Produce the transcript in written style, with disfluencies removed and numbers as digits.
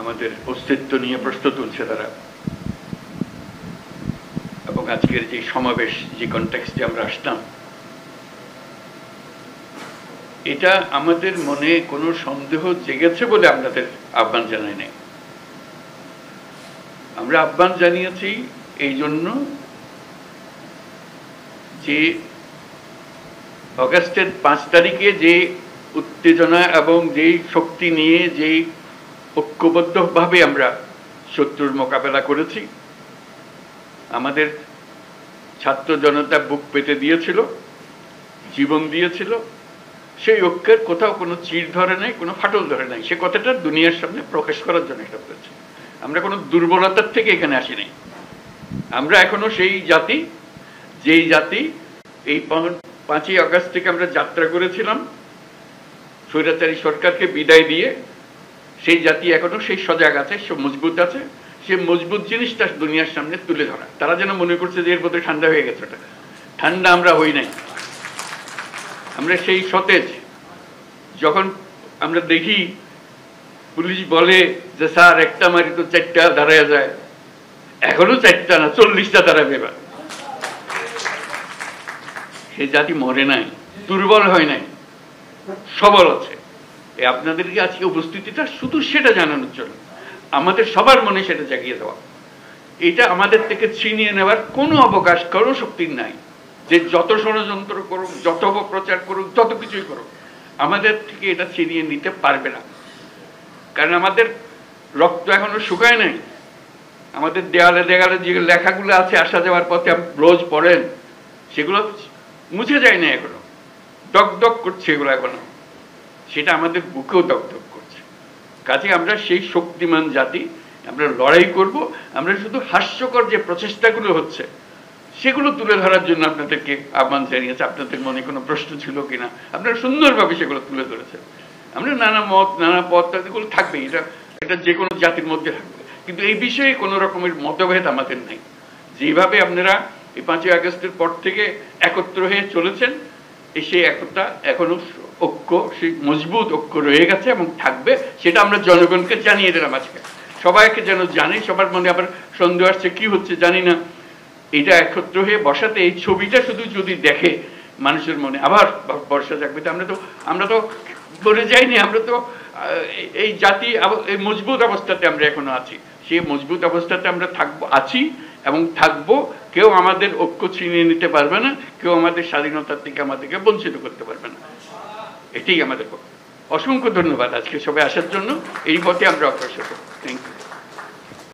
আমাদের অস্তিত্ব নিয়ে প্রশ্ন তুলছে তারা, এবং আজকের যে সমাবেশ, যে কনটেক্সটে আমরা আসলাম, এটা আমাদের মনে কোনো সন্দেহ জেগেছে বলে আপনাদের আহ্বান জানাই নাই। আমরা আহ্বান জানিয়েছি এই জন্য যে অগাস্টের 5 তারিখে যে উত্তেজনা এবং যেই শক্তি নিয়ে যেই ঐক্যবদ্ধভাবে আমরা শত্রুর মোকাবেলা করেছি, আমাদের ছাত্র জনতা বুক পেতে দিয়েছিল, জীবন দিয়েছিল, সেই ঐক্যের কোথাও কোনো চির ধরে নাই, কোনো ফাটল ধরে নাই। সে কথাটা দুনিয়ার সামনে প্রকাশ করার জন্য এটা বলেছি। আমরা কোনো দুর্বলতার থেকে এখানে আসি নাই। আমরা এখনো সেই জাতি, যেই জাতি এই 5ই আগস্ট থেকে আমরা যাত্রা করেছিলাম স্বৈরাচারী সরকারকে বিদায় দিয়ে, সেই জাতি এখনো সেই সজাগ আছে, সে মজবুত আছে। সে মজবুত জিনিসটা দুনিয়ার সামনে তুলে ধরা। তারা যেন মনে করছে যে এর মধ্যে ঠান্ডা হয়ে গেছে। ওটা ঠান্ডা আমরা হই নাই। আমরা সেই সতেজ। যখন আমরা দেখি পুলিশ বলে যে স্যার একটা মারি তো 4টা দাঁড়ায় যায়, এখনো 4টা না 40টা দাঁড়াবে। এবার সেই জাতি মরে নাই, দুর্বল হয় নাই, সবল আছে। আপনাদেরকে আজকে উপস্থিতিটা শুধু সেটা জানানোর জন্য, আমাদের সবার মনে সেটা জাগিয়ে দেওয়া। এটা আমাদের থেকে ছিনিয়ে নেওয়ার কোনো অবকাশ, কোনো শক্তির নাই। যে যত ষড়যন্ত্র করুক, যত অপপ্রচার করুক, যত কিছুই করুক, আমাদের থেকে এটা ছিনিয়ে নিতে পারবে না। কারণ আমাদের রক্ত এখনো শুকায় নাই। আমাদের দেয়ালে দেয়ালে যে লেখাগুলো আছে আসা যাওয়ার পথে রোজ পড়েন, সেগুলো মুছে যায় না এখনো, দগদগ করছে এগুলো এখনো। সেটা আমাদের বুকেও দগদগ করছে। কাজে আমরা সেই শক্তিমান জাতি, আমরা লড়াই করব। আমরা শুধু হাস্যকর যে প্রচেষ্টাগুলো হচ্ছে সেগুলো তুলে ধরার জন্য আপনাদেরকে আহ্বান জানিয়েছে। আপনাদের মনে কোনো প্রশ্ন ছিল কিনা, আপনারা সুন্দরভাবে সেগুলো তুলে ধরেছেন। আমরা নানা মত, নানা পথ, এগুলো থাকবে, এটা যে কোনো জাতির মধ্যে থাকবে। কিন্তু এই বিষয়ে কোনো রকমের মতভেদ আমাদের নাই। যেভাবে আপনারা এই 5ই আগস্টের পর থেকে একত্র হয়ে চলেছেন, সেই একতা এখনো ঐক্য, সেই মজবুত ঐক্য রয়ে গেছে এবং থাকবে। সেটা আমরা জনগণকে জানিয়ে দিলাম আজকে। সবাইকে যেন জানে, সবার মনে আবার সন্দেহ আসছে কি হচ্ছে জানি না। এটা একত্র হয়ে বসাতে, এই ছবিটা শুধু যদি দেখে মানুষের মনে আবার বর্ষা জাগবে। আমরা তো বলে যাইনি, আমরা তো এই জাতি এই মজবুত অবস্থাতে আমরা এখনো আছি। সেই মজবুত অবস্থাতে আমরা আছি এবং থাকবো। কেউ আমাদের ঐক্য ছিনিয়ে নিতে পারবে না, কেউ আমাদের স্বাধীনতার থেকে আমাদেরকে বঞ্চিত করতে পারবে না। এটাই আমাদের পক্ষে। অসংখ্য ধন্যবাদ আজকে সবাই আসার জন্য। এই পথে আমরা অগ্রসর। Thank you.